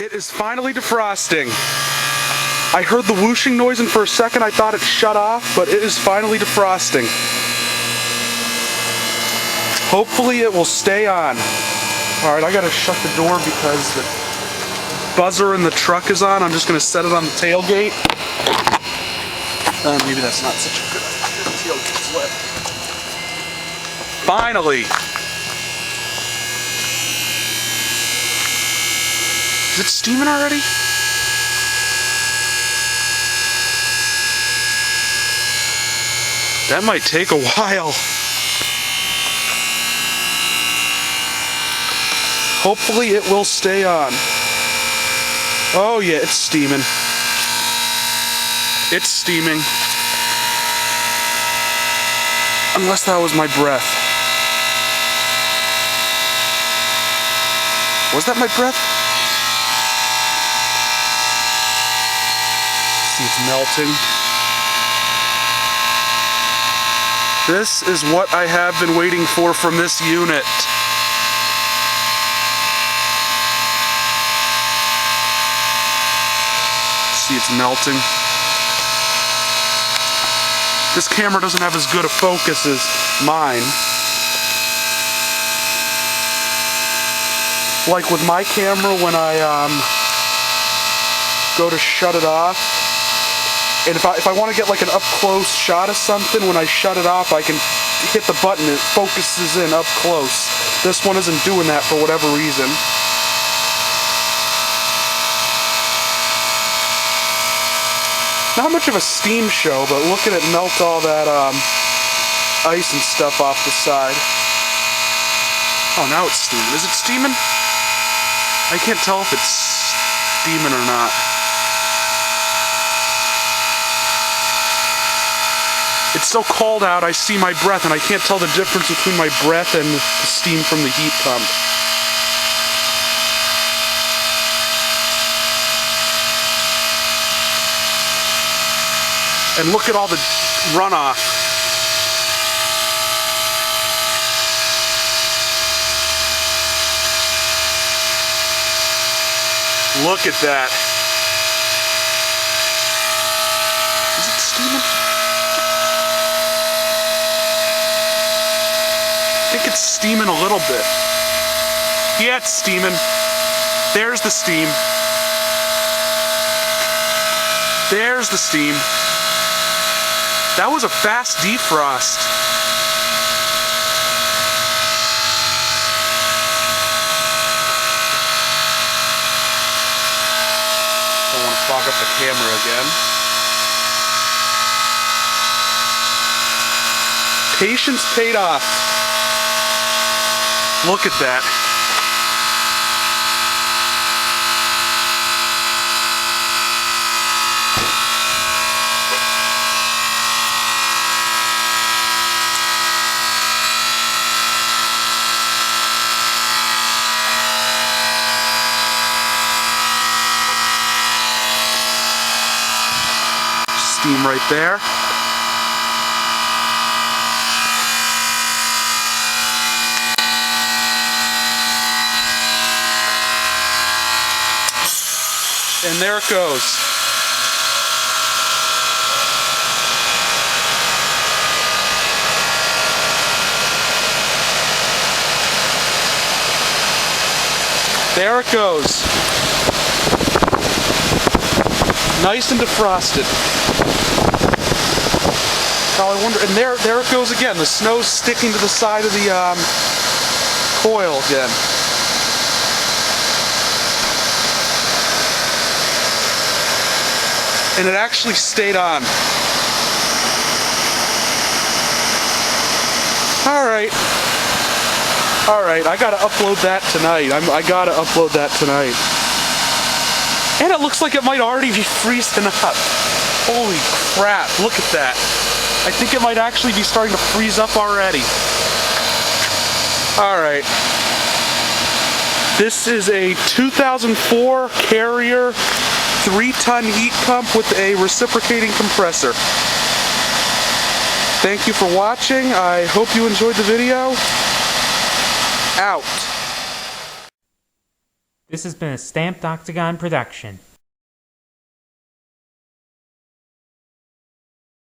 It is finally defrosting. I heard the whooshing noise and for a second I thought it shut off, but it is finally defrosting. Hopefully it will stay on. Alright, I gotta shut the door because the buzzer in the truck is on. I'm just gonna set it on the tailgate. Maybe that's not such a good idea. The tailgate's wet. Finally! Is it steaming already? That might take a while. Hopefully it will stay on. Oh yeah, it's steaming. It's steaming. Unless that was my breath. Was that my breath? See, it's melting. This is what I have been waiting for from this unit. See, it's melting. This camera doesn't have as good a focus as mine. Like with my camera, when I go to shut it off, and if I want to get like an up-close shot of something, when I shut it off, I can hit the button, it focuses in up close. This one isn't doing that for whatever reason. Not much of a steam show, but look at it melt all that ice and stuff off the side. Oh, now it's steaming. Is it steaming? I can't tell if it's steaming or not. It's so cold out, I see my breath, and I can't tell the difference between my breath and the steam from the heat pump. And look at all the runoff. Look at that. Is it steaming? I think it's steaming a little bit. Yeah, it's steaming. There's the steam. There's the steam. That was a fast defrost. Don't want to fog up the camera again. Patience paid off. Look at that. Steam right there. And there it goes. There it goes. Nice and defrosted. Now I wonder, and there it goes again. The snow's sticking to the side of the coil again. And it actually stayed on. Alright, I gotta upload that tonight. I gotta upload that tonight. And it looks like it might already be freezing up. Holy crap, look at that. I think it might actually be starting to freeze up already. Alright. This is a 2004 Carrier 3-ton heat pump with a reciprocating compressor. Thank you for watching. I hope you enjoyed the video. Out. This has been a Stamped Octagon production.